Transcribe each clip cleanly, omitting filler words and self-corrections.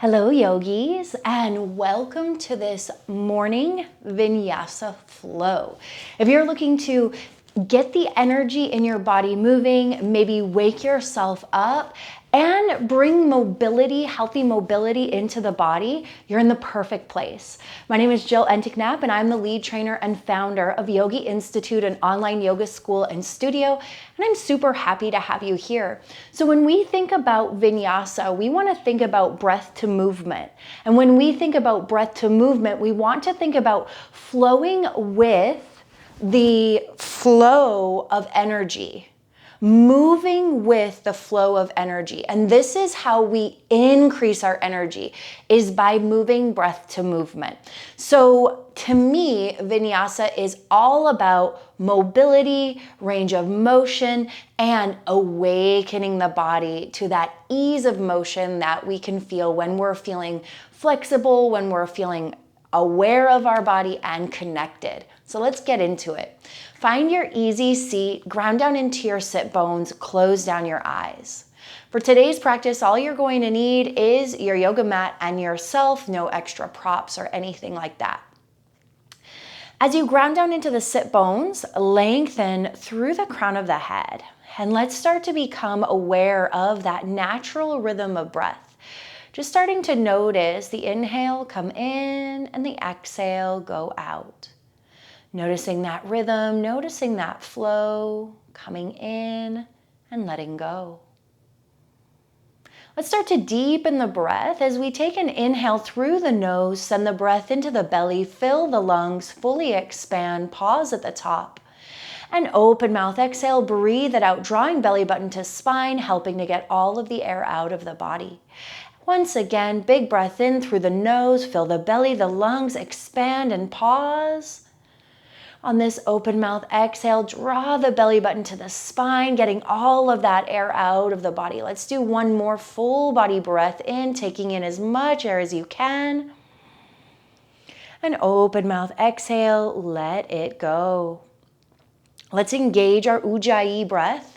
Hello yogis, and welcome to this morning Vinyasa Flow. If you're looking to get the energy in your body moving, maybe wake yourself up and bring mobility, healthy mobility into the body, you're in the perfect place. My name is Jill Entiknap and I'm the lead trainer and founder of Yogi Institute, an online yoga school and studio, and I'm super happy to have you here. So when we think about vinyasa, we want to think about breath to movement. And when we think about breath to movement, we want to think about flowing with the flow of energy. Moving with the flow of energy. And this is how we increase our energy, is by moving breath to movement. So to me, vinyasa is all about mobility, range of motion, and awakening the body to that ease of motion that we can feel when we're feeling flexible, when we're feeling aware of our body and connected. So let's get into it. Find your easy seat, ground down into your sit bones, close down your eyes. For today's practice, all you're going to need is your yoga mat and yourself, no extra props or anything like that. As you ground down into the sit bones, lengthen through the crown of the head. And let's start to become aware of that natural rhythm of breath. Just starting to notice the inhale come in and the exhale go out. Noticing that rhythm, noticing that flow, coming in and letting go. Let's start to deepen the breath as we take an inhale through the nose, send the breath into the belly, fill the lungs, fully expand, pause at the top. And open mouth exhale, breathe it out, drawing belly button to spine, helping to get all of the air out of the body. Once again, big breath in through the nose, fill the belly, the lungs, expand and pause. On this open mouth exhale, draw the belly button to the spine, getting all of that air out of the body. Let's do one more full body breath in, taking in as much air as you can. And open mouth exhale, let it go. Let's engage our Ujjayi breath.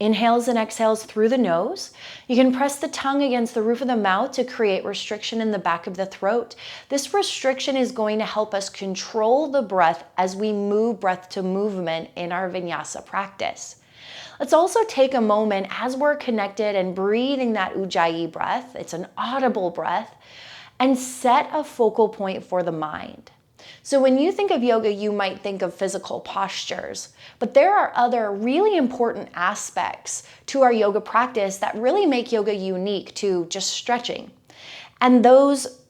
Inhales and exhales through the nose. You can press the tongue against the roof of the mouth to create restriction in the back of the throat. This restriction is going to help us control the breath as we move breath to movement in our vinyasa practice. Let's also take a moment as we're connected and breathing that Ujjayi breath, it's an audible breath, and set a focal point for the mind. So when you think of yoga, you might think of physical postures, but there are other really important aspects to our yoga practice that really make yoga unique to just stretching. And those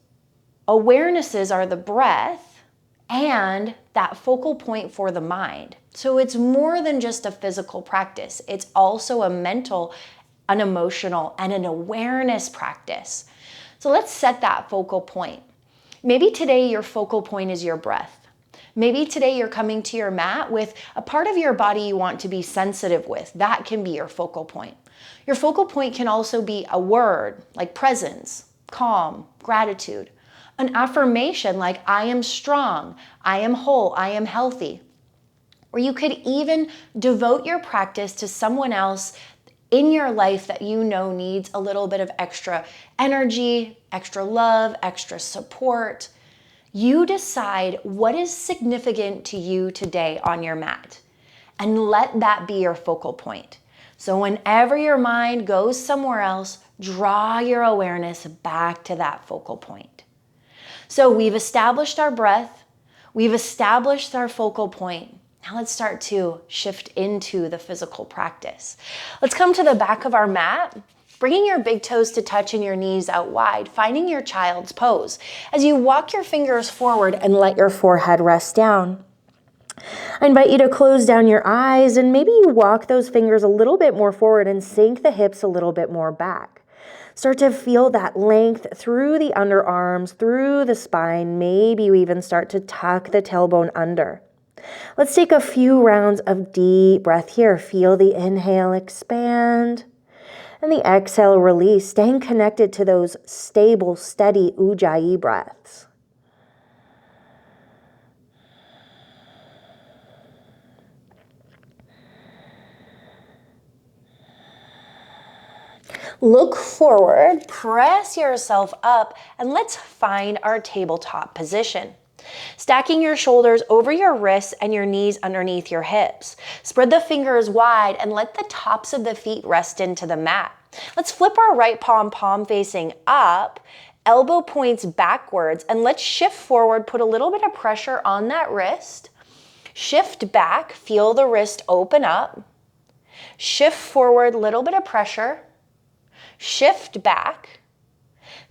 awarenesses are the breath and that focal point for the mind. So it's more than just a physical practice. It's also a mental, an emotional, and an awareness practice. So let's set that focal point. Maybe today your focal point is your breath. Maybe today you're coming to your mat with a part of your body you want to be sensitive with. That can be your focal point. Your focal point can also be a word like presence, calm, gratitude. An affirmation like I am strong, I am whole, I am healthy. Or you could even devote your practice to someone else in your life that you know needs a little bit of extra energy, extra love, extra support. You decide what is significant to you today on your mat and let that be your focal point. So whenever your mind goes somewhere else, draw your awareness back to that focal point. So we've established our breath, we've established our focal point. Now let's start to shift into the physical practice. Let's come to the back of our mat, bringing your big toes to touch and your knees out wide, finding your child's pose. As you walk your fingers forward and let your forehead rest down. I invite you to close down your eyes and maybe you walk those fingers a little bit more forward and sink the hips a little bit more back. Start to feel that length through the underarms, through the spine. Maybe you even start to tuck the tailbone under. Let's take a few rounds of deep breath here. Feel the inhale, expand, and the exhale, release, staying connected to those stable, steady Ujjayi breaths. Look forward, press yourself up, and let's find our tabletop position. Stacking your shoulders over your wrists and your knees underneath your hips. Spread the fingers wide and let the tops of the feet rest into the mat. Let's flip our right palm facing up, elbow points backwards, and let's shift forward, put a little bit of pressure on that wrist. Shift back, feel the wrist open up. Shift forward, little bit of pressure. Shift back.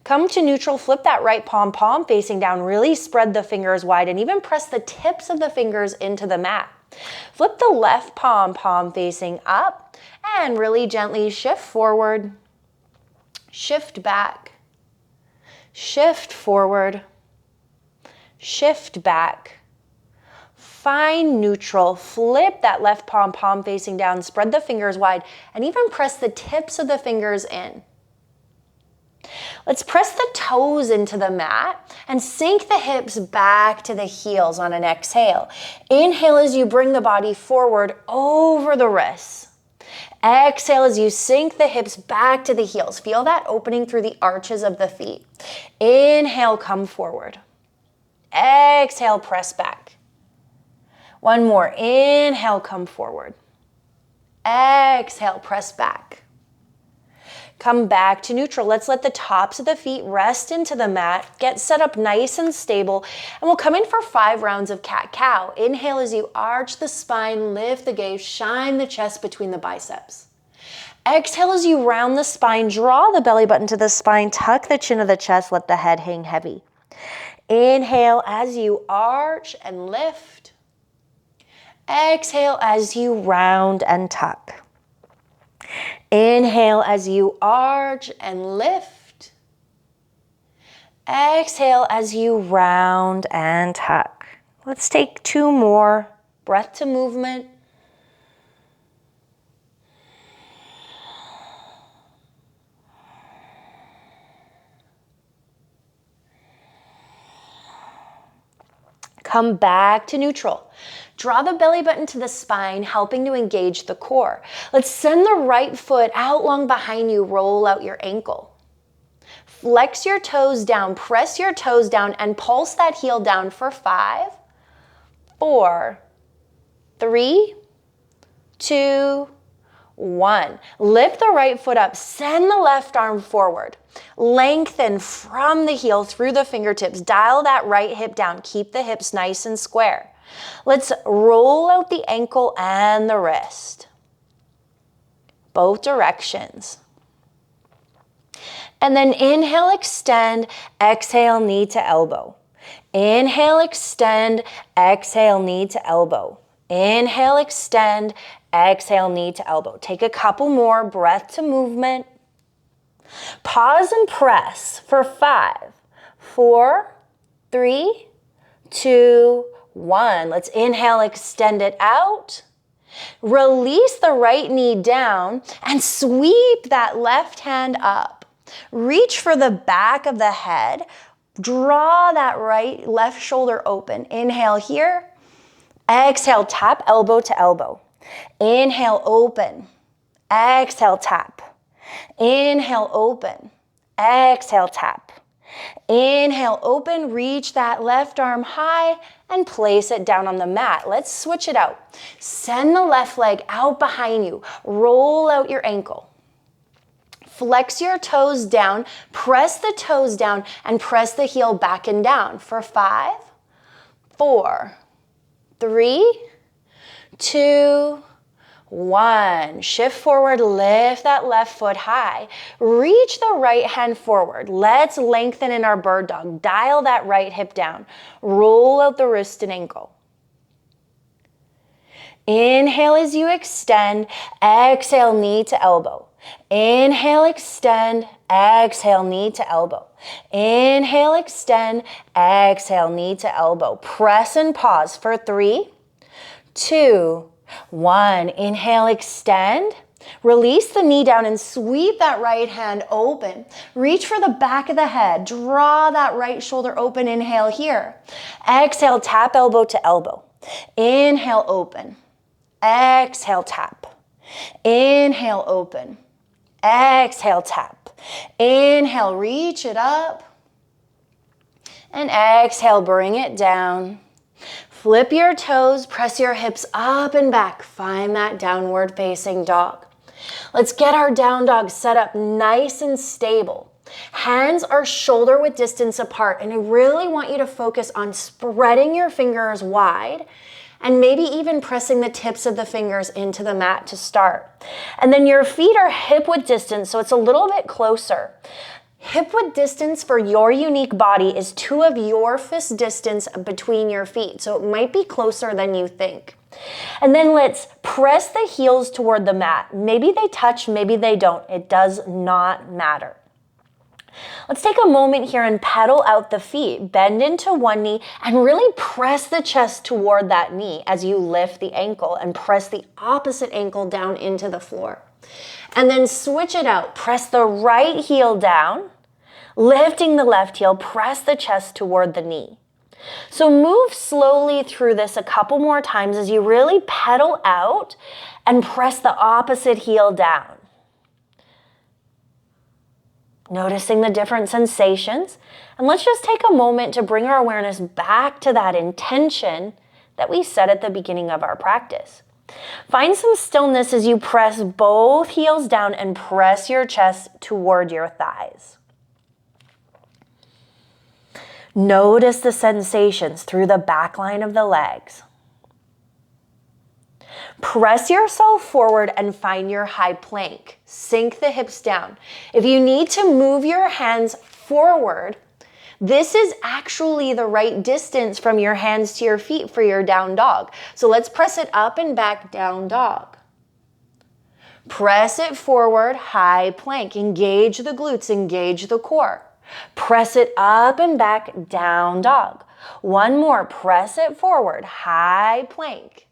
Come to neutral, flip that right palm facing down, really spread the fingers wide and even press the tips of the fingers into the mat. Flip the left palm facing up and really gently shift forward, shift back, shift forward, shift back. Find neutral, flip that left palm facing down, spread the fingers wide, and even press the tips of the fingers in. Let's press the toes into the mat and sink the hips back to the heels on an exhale. Inhale as you bring the body forward over the wrists. Exhale as you sink the hips back to the heels. Feel that opening through the arches of the feet. Inhale, come forward. Exhale, press back. One more. Inhale, come forward. Exhale, press back. Come back to neutral. Let's let the tops of the feet rest into the mat. Get set up nice and stable. And we'll come in for 5 rounds of cat-cow. Inhale as you arch the spine, lift the gaze, shine the chest between the biceps. Exhale as you round the spine, draw the belly button to the spine, tuck the chin of the chest, let the head hang heavy. Inhale as you arch and lift. Exhale as you round and tuck. Inhale as you arch and lift. Exhale as you round and tuck. Let's take 2 more. Breath to movement. Come back to neutral. Draw the belly button to the spine, helping to engage the core. Let's send the right foot out long behind you, roll out your ankle. Flex your toes down, press your toes down, and pulse that heel down for 5, 4, 3, 2, 1. Lift the right foot up, send the left arm forward. Lengthen from the heel through the fingertips. Dial that right hip down. Keep the hips nice and square. Let's roll out the ankle and the wrist. Both directions. And then inhale, extend, exhale, knee to elbow. Inhale, extend, exhale, knee to elbow. Inhale, extend, exhale, knee to elbow. Take a couple more, breath to movement. Pause and press for 5, 4, 3, 2, 1. Let's inhale, extend it out. Release the right knee down and sweep that left hand up. Reach for the back of the head. Draw that left shoulder open. Inhale here. Exhale, tap elbow to elbow. Inhale, open. Exhale, tap. Inhale, open. Exhale, tap. Inhale, open. Reach that left arm high and place it down on the mat. Let's switch it out. Send the left leg out behind you. Roll out your ankle. Flex your toes down. Press the toes down and press the heel back and down for 5, 4, 3, 2, 1. Shift forward, lift that left foot high. Reach the right hand forward. Let's lengthen in our bird dog. Dial that right hip down. Roll out the wrist and ankle. Inhale as you extend. Exhale, knee to elbow. Inhale, extend. Exhale, knee to elbow. Inhale, extend. Exhale, knee to elbow. Press and pause for 3, 2, 1. Inhale, extend. Release the knee down and sweep that right hand open. Reach for the back of the head. Draw that right shoulder open. Inhale here. Exhale, tap elbow to elbow. Inhale, open. Exhale, tap. Inhale, open. Exhale, tap. Inhale, reach it up. And exhale, bring it down. Flip your toes, press your hips up and back. Find that downward facing dog. Let's get our down dog set up nice and stable. Hands are shoulder width distance apart, and I really want you to focus on spreading your fingers wide and maybe even pressing the tips of the fingers into the mat to start. And then your feet are hip width distance, so it's a little bit closer. Hip width distance for your unique body is 2 of your fist distance between your feet, so it might be closer than you think. And then let's press the heels toward the mat. Maybe they touch, maybe they don't. It does not matter. Let's take a moment here and pedal out the feet. Bend into one knee and really press the chest toward that knee as you lift the ankle and press the opposite ankle down into the floor. And then switch it out. Press the right heel down, lifting the left heel, press the chest toward the knee. So move slowly through this a couple more times as you really pedal out and press the opposite heel down. Noticing the different sensations. And let's just take a moment to bring our awareness back to that intention that we set at the beginning of our practice. Find some stillness as you press both heels down and press your chest toward your thighs. Notice the sensations through the back line of the legs. Press yourself forward and find your high plank. Sink the hips down. If you need to move your hands forward, this is actually the right distance from your hands to your feet for your down dog. So let's press it up and back, down dog. Press it forward, high plank. Engage the glutes, engage the core. Press it up and back, down dog. One more, press it forward, high plank.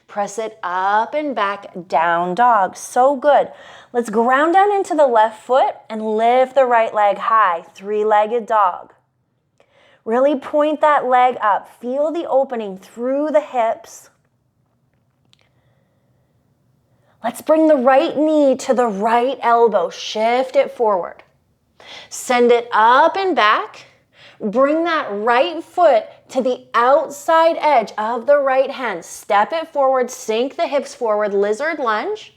Press it up and back, down dog. So good. Let's ground down into the left foot and lift the right leg high, 3-legged dog. Really point that leg up. Feel the opening through the hips. Let's bring the right knee to the right elbow. Shift it forward. Send it up and back. Bring that right foot to the outside edge of the right hand. Step it forward. Sink the hips forward. Lizard lunge.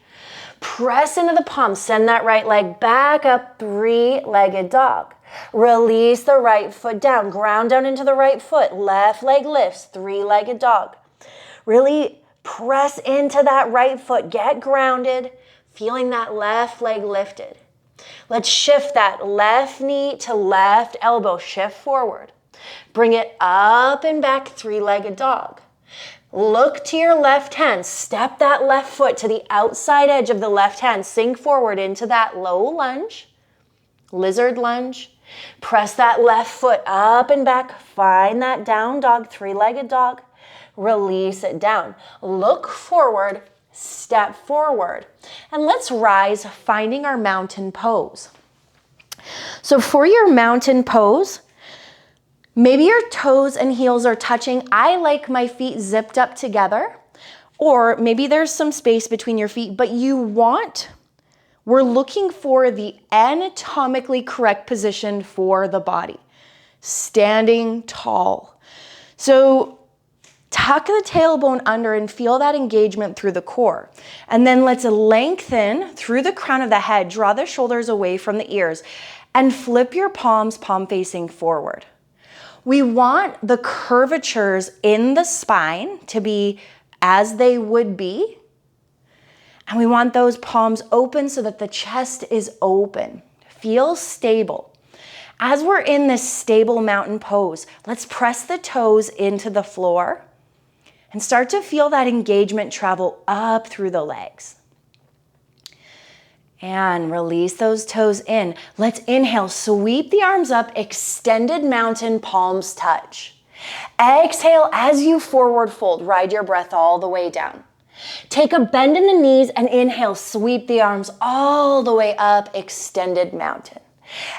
Press into the palms. Send that right leg back up. 3-legged dog. Release the right foot down. Ground down into the right foot. Left leg lifts. 3-legged dog. Really press into that right foot. Get grounded. Feeling that left leg lifted. Let's shift that left knee to left elbow. Shift forward. Bring it up and back. 3-legged dog. Look to your left hand. Step that left foot to the outside edge of the left hand. Sink forward into that low lunge. Lizard lunge. Press that left foot up and back. Find that down dog, 3-legged dog. Release it down. Look forward, step forward. And let's rise, finding our mountain pose. So for your mountain pose, maybe your toes and heels are touching. I like my feet zipped up together, or maybe there's some space between your feet, but we're looking for the anatomically correct position for the body. Standing tall. So tuck the tailbone under and feel that engagement through the core. And then let's lengthen through the crown of the head, draw the shoulders away from the ears, and flip your palms, palm facing forward. We want the curvatures in the spine to be as they would be. And we want those palms open so that the chest is open. Feel stable. As we're in this stable mountain pose, let's press the toes into the floor and start to feel that engagement travel up through the legs. And release those toes in. Let's inhale, sweep the arms up, extended mountain, palms touch. Exhale as you forward fold, ride your breath all the way down. Take a bend in the knees and inhale, sweep the arms all the way up, extended mountain.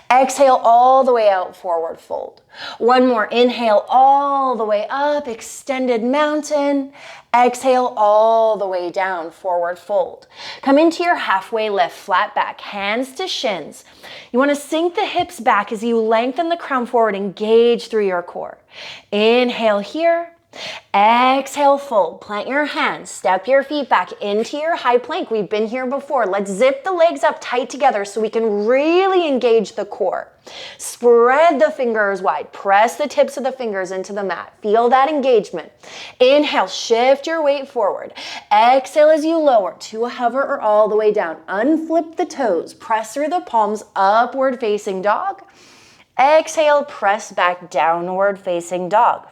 Exhale all the way out, forward fold. One more, inhale all the way up, extended mountain. Exhale all the way down, forward fold. Come into your halfway lift, flat back, hands to shins. You want to sink the hips back as you lengthen the crown forward, engage through your core. Inhale here. Exhale, fold. Plant your hands. Step your feet back into your high plank. We've been here before. Let's zip the legs up tight together so we can really engage the core. Spread the fingers wide. Press the tips of the fingers into the mat. Feel that engagement. Inhale, shift your weight forward. Exhale as you lower to a hover or all the way down. Unflip the toes. Press through the palms, upward facing dog. Exhale, press back, downward facing dog.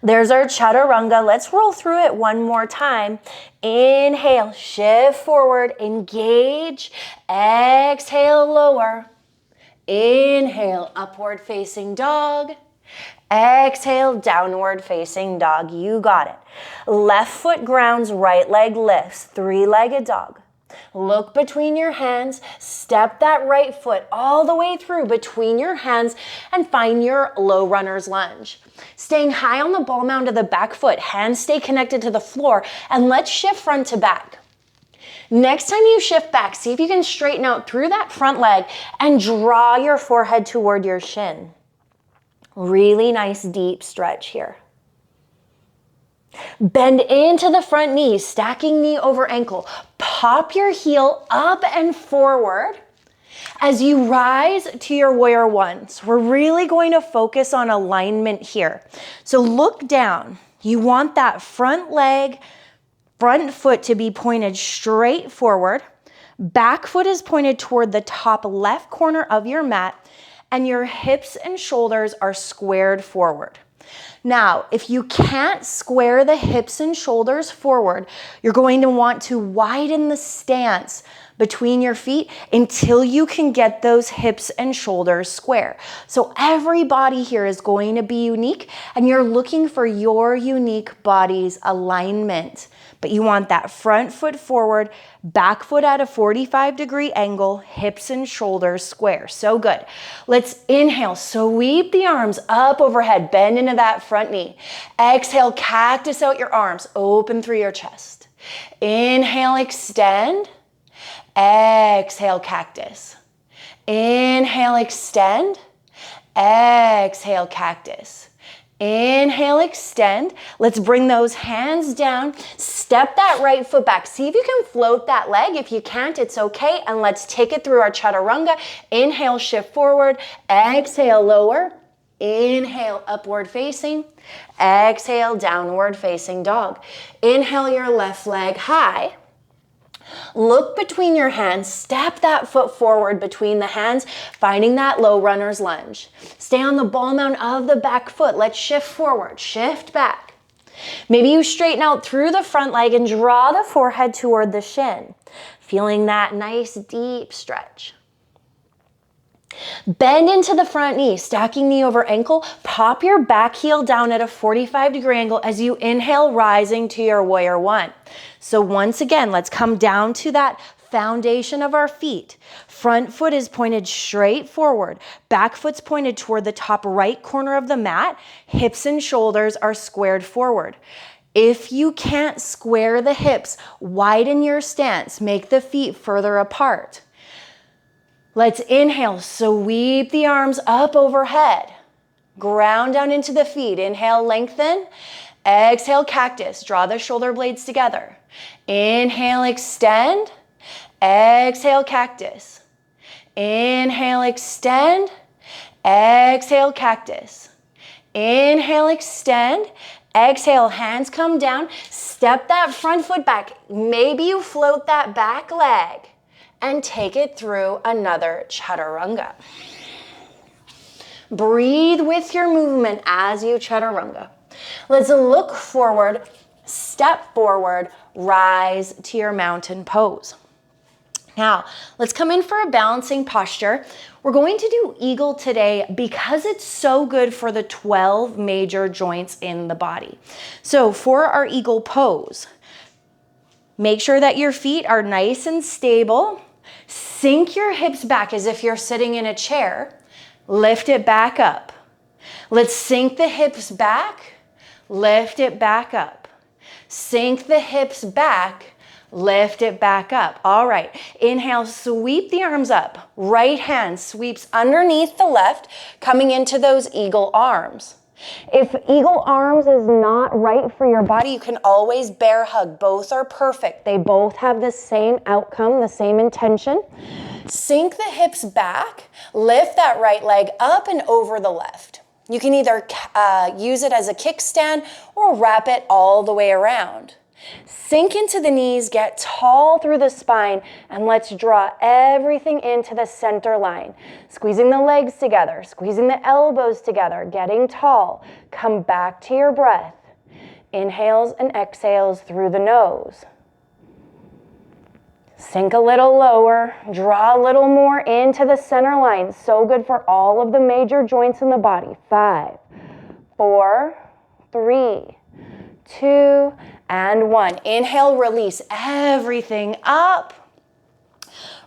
There's our chaturanga. Let's roll through it one more time. Inhale, shift forward, engage. Exhale, lower. Inhale, upward facing dog. Exhale, downward facing dog. You got it. Left foot grounds, right leg lifts, three-legged dog. Look between your hands, step that right foot all the way through between your hands and find your low runner's lunge. Staying high on the ball mound of the back foot, hands stay connected to the floor, and let's shift front to back. Next time you shift back, see if you can straighten out through that front leg and draw your forehead toward your shin. Really nice deep stretch here. Bend into the front knee, stacking knee over ankle. Pop your heel up and forward as you rise to your warrior one. So we're really going to focus on alignment here. So look down. You want that front leg, front foot to be pointed straight forward. Back foot is pointed toward the top left corner of your mat, and your hips and shoulders are squared forward. Now, if you can't square the hips and shoulders forward, you're going to want to widen the stance between your feet until you can get those hips and shoulders square. So every body here is going to be unique, and you're looking for your unique body's alignment. But you want that front foot forward, back foot at a 45-degree angle, hips and shoulders square. So good. Let's inhale, sweep the arms up overhead, bend into that front knee. Exhale, cactus out your arms, open through your chest. Inhale, extend. Exhale, cactus. Inhale, extend. Exhale, cactus. Inhale, extend. Let's bring those hands down. Step that right foot back. See if you can float that leg. If you can't, it's okay. And let's take it through our chaturanga. Inhale, shift forward. Exhale, lower. Inhale, upward facing. Exhale, downward facing dog. Inhale your left leg high. Look between your hands, step that foot forward between the hands, finding that low runner's lunge. Stay on the ball mound of the back foot. Let's shift forward, shift back. Maybe you straighten out through the front leg and draw the forehead toward the shin, feeling that nice deep stretch. Bend into the front knee, stacking knee over ankle. Pop your back heel down at a 45-degree angle as you inhale, rising to your warrior one. So once again, let's come down to that foundation of our feet. Front foot is pointed straight forward. Back foot's pointed toward the top right corner of the mat. Hips and shoulders are squared forward. If you can't square the hips, widen your stance. Make the feet further apart. Let's inhale, sweep the arms up overhead. Ground down into the feet. Inhale, lengthen. Exhale, cactus. Draw the shoulder blades together. Inhale, extend. Exhale, cactus. Inhale, extend. Exhale, cactus. Inhale, extend. Exhale, hands come down. Step that front foot back. Maybe you float that back leg and take it through another chaturanga. Breathe with your movement as you chaturanga. Let's look forward, step forward, rise to your mountain pose. Now, let's come in for a balancing posture. We're going to do eagle today because it's so good for the 12 major joints in the body. So for our eagle pose, make sure that your feet are nice and stable. Sink your hips back as if you're sitting in a chair. Lift it back up. Let's sink the hips back. Lift it back up. Sink the hips back. Lift it back up. All right. Inhale, sweep the arms up. Right hand sweeps underneath the left, coming into those eagle arms. If eagle arms is not right for your body, you can always bear hug. Both are perfect. They both have the same outcome, the same intention. Sink the hips back. Lift that right leg up and over the left. You can either use it as a kickstand or wrap it all the way around. Sink into the knees, get tall through the spine, and let's draw everything into the center line. Squeezing the legs together, squeezing the elbows together, getting tall. Come back to your breath. Inhales and exhales through the nose. Sink a little lower, draw a little more into the center line. So good for all of the major joints in the body. 5, 4, 3, 2, and 1. Inhale, release everything up.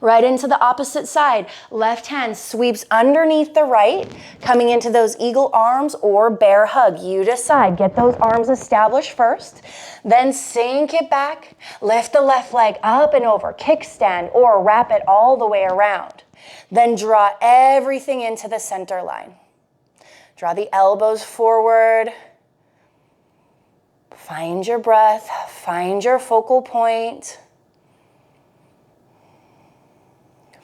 Right into the opposite side. Left hand sweeps underneath the right, coming into those eagle arms or bear hug. You decide. Get those arms established first. Then sink it back. Lift the left leg up and over. Kickstand or wrap it all the way around. Then draw everything into the center line. Draw the elbows forward. Find your breath. Find your focal point.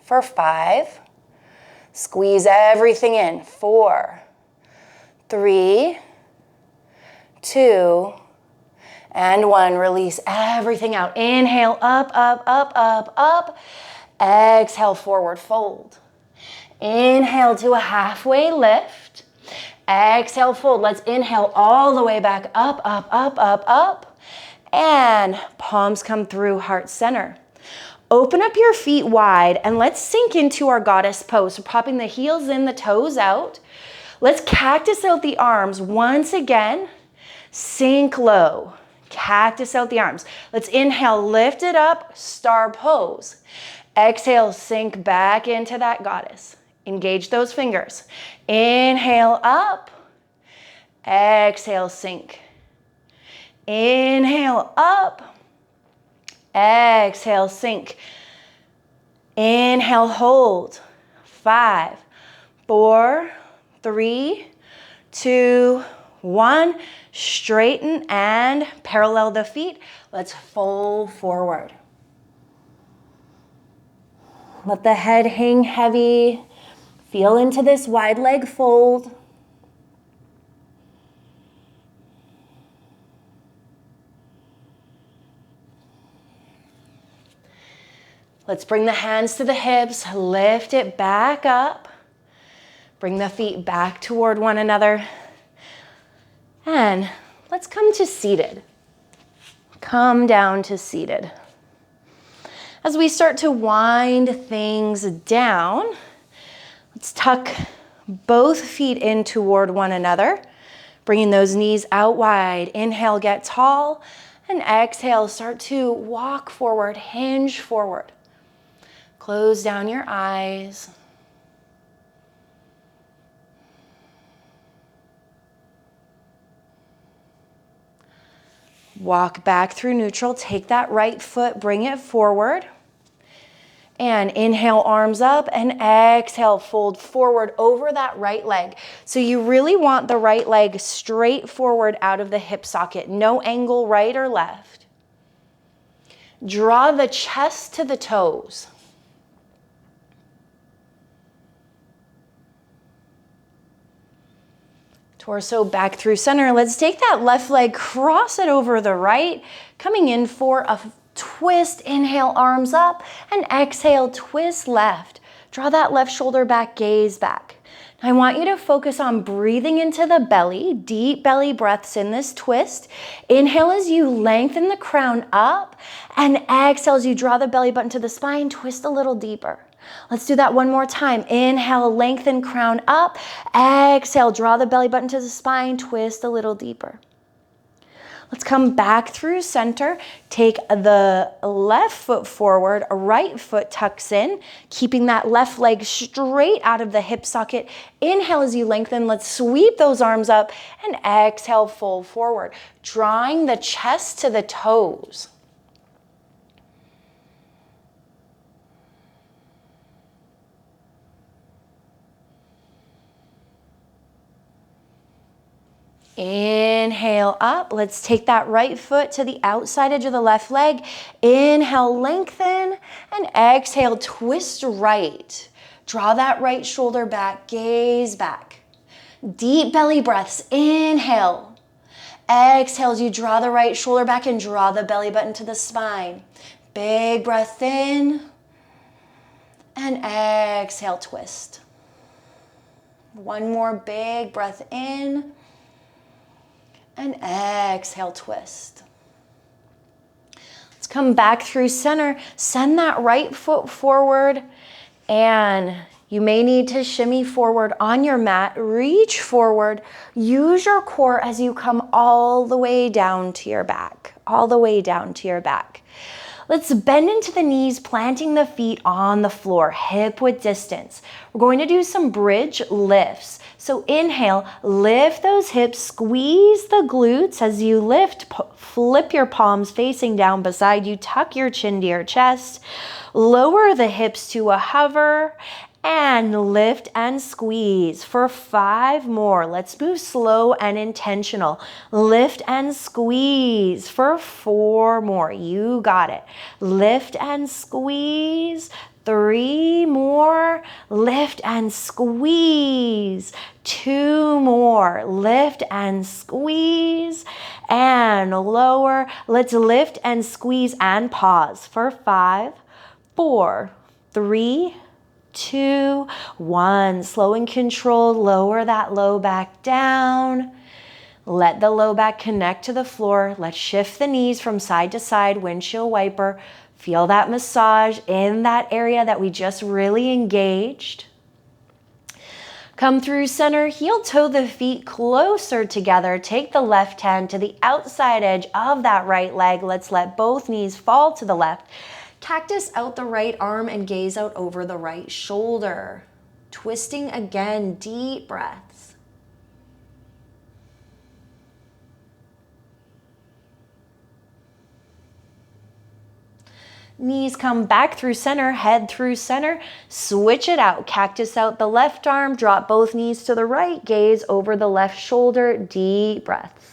For 5, squeeze everything in. 4, 3, 2, and 1. Release everything out. Inhale, up, up, up, up, up. Exhale, forward fold. Inhale to a halfway lift. Exhale, fold. Let's inhale all the way back up, up, up, up, up. And palms come through heart center. Open up your feet wide and let's sink into our goddess pose. So popping the heels in, the toes out. Let's cactus out the arms once again. Sink low. Cactus out the arms. Let's inhale, lift it up, star pose. Exhale, sink back into that goddess. Engage those fingers. Inhale up. Exhale, sink. Inhale up. Exhale, sink. Inhale, hold. 5, 4, 3, 2, 1. Straighten and parallel the feet. Let's fold forward. Let the head hang heavy. Feel into this wide leg fold. Let's bring the hands to the hips, lift it back up. Bring the feet back toward one another. And let's come to seated. Come down to seated. As we start to wind things down, let's tuck both feet in toward one another, bringing those knees out wide. Inhale, get tall, and exhale, start to walk forward, hinge forward. Close down your eyes. Walk back through neutral. Take that right foot, bring it forward. And inhale, arms up, and exhale, fold forward over that right leg. So you really want the right leg straight forward out of the hip socket. No angle right or left. Draw the chest to the toes. Torso back through center. Let's take that left leg, cross it over the right, coming in for a twist. Inhale, arms up, and exhale, twist left. Draw that left shoulder back, gaze back. I want you to focus on breathing into the belly, deep belly breaths in this twist. Inhale as you lengthen the crown up, and exhale as you draw the belly button to the spine, twist a little deeper. Let's do that one more time. Inhale, lengthen crown up. Exhale, draw the belly button to the spine, twist a little deeper. Let's come back through center. Take the left foot forward, right foot tucks in, keeping that left leg straight out of the hip socket. Inhale as you lengthen. Let's sweep those arms up and exhale, fold forward, drawing the chest to the toes. Inhale up. Let's take that right foot to the outside edge of the left leg. Inhale, lengthen, and exhale, twist right. Draw that right shoulder back, gaze back. Deep belly breaths. Inhale. Exhale as you draw the right shoulder back and draw the belly button to the spine. Big breath in. And exhale, twist. One more big breath in. And exhale, twist. Let's come back through center. Send that right foot forward, and you may need to shimmy forward on your mat. Reach forward. Use your core as you come all the way down to your back. All the way down to your back. Let's bend into the knees, planting the feet on the floor, hip width distance. We're going to do some bridge lifts. So inhale, lift those hips, squeeze the glutes as you lift, flip your palms facing down beside you, tuck your chin to your chest, lower the hips to a hover, and lift and squeeze for 5 more. Let's move slow and intentional. Lift and squeeze for 4 more. You got it. Lift and squeeze. 3 more. Lift and squeeze. 2 more. Lift and squeeze. And lower. Let's lift and squeeze and pause for 5, 4, 3, 2, 1. Slow and controlled. Lower that low back down. Let the low back connect to the floor. Let's shift the knees from side to side, windshield wiper. Feel that massage in that area that we just really engaged. Come through center, heel toe the feet closer together. Take the left hand to the outside edge of that right leg. Let's let both knees fall to the left. Cactus out the right arm and gaze out over the right shoulder. Twisting again, deep breaths. Knees come back through center, head through center. Switch it out. Cactus out the left arm, drop both knees to the right, gaze over the left shoulder, deep breaths.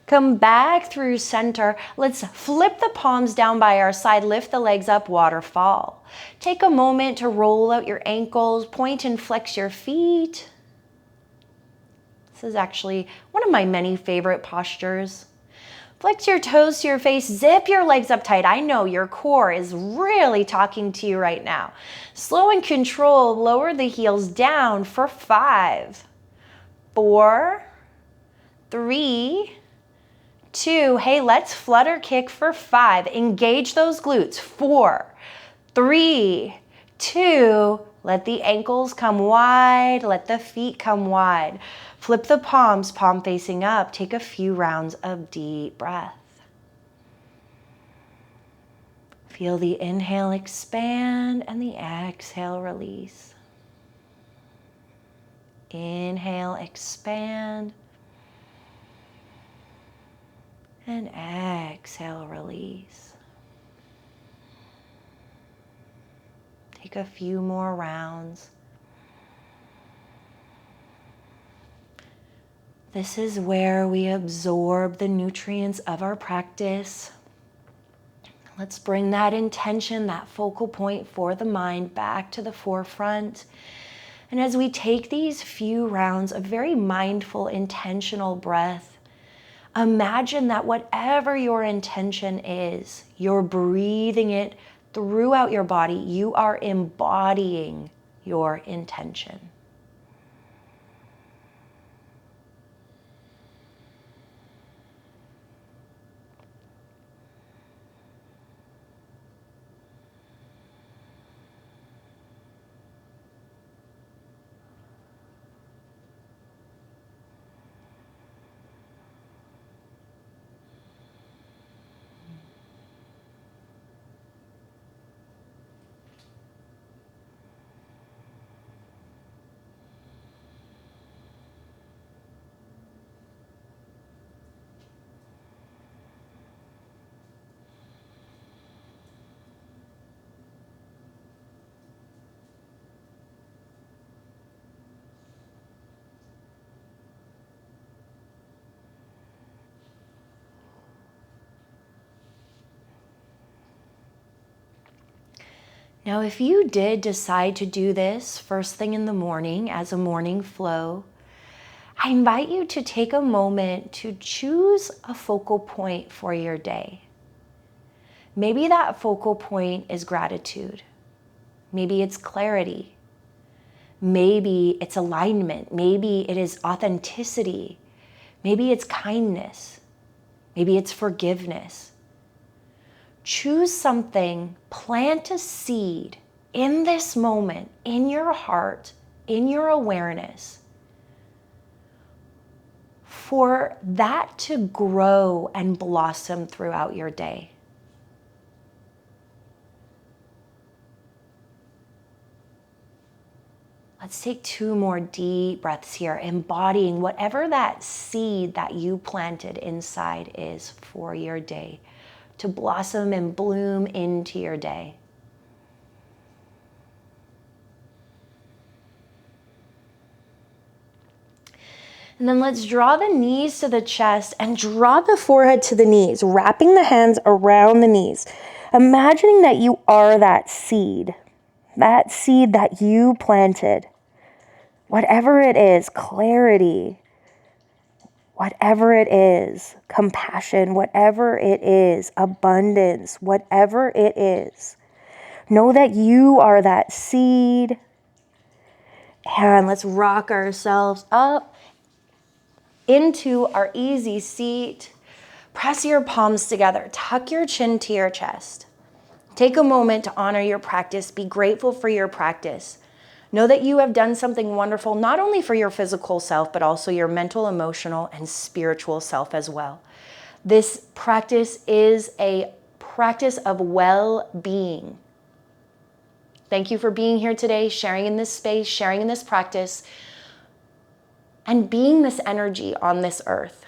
Come back through center. Let's flip the palms down by our side, lift the legs up, waterfall. Take a moment to roll out your ankles, point and flex your feet. This is actually one of my many favorite postures. Flex your toes to your face, zip your legs up tight. I know your core is really talking to you right now. Slow and controlled, lower the heels down for 5, 4, 3, 2, hey, let's flutter kick for 5. Engage those glutes. 4, 3, 2, let the ankles come wide, let the feet come wide. Flip the palms, palm facing up. Take a few rounds of deep breath. Feel the inhale expand and the exhale release. Inhale, expand. And exhale, release. Take a few more rounds. This is where we absorb the nutrients of our practice. Let's bring that intention, that focal point for the mind back to the forefront. And as we take these few rounds of very mindful, intentional breath, imagine that whatever your intention is, you're breathing it throughout your body. You are embodying your intention. Now, if you did decide to do this first thing in the morning as a morning flow, I invite you to take a moment to choose a focal point for your day. Maybe that focal point is gratitude. Maybe it's clarity. Maybe it's alignment. Maybe it is authenticity. Maybe it's kindness. Maybe it's forgiveness. Choose something, plant a seed in this moment, in your heart, in your awareness, for that to grow and blossom throughout your day. Let's take 2 more deep breaths here, embodying whatever that seed that you planted inside is for your day, to blossom and bloom into your day. And then let's draw the knees to the chest and draw the forehead to the knees, wrapping the hands around the knees. Imagining that you are that seed that you planted. Whatever it is, clarity, whatever it is, compassion, whatever it is, abundance, whatever it is. Know that you are that seed. And let's rock ourselves up into our easy seat. Press your palms together. Tuck your chin to your chest. Take a moment to honor your practice. Be grateful for your practice. Know that you have done something wonderful, not only for your physical self, but also your mental, emotional, and spiritual self as well. This practice is a practice of well-being. Thank you for being here today, sharing in this space, sharing in this practice, and being this energy on this earth.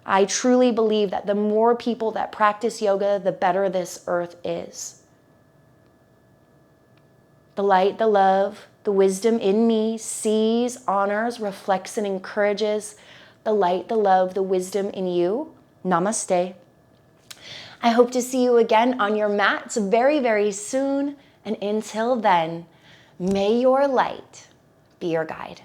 I truly believe that the more people that practice yoga, the better this earth is. The light, the love, the wisdom in me sees, honors, reflects, and encourages the light, the love, the wisdom in you. Namaste. I hope to see you again on your mats very, very soon. And until then, may your light be your guide.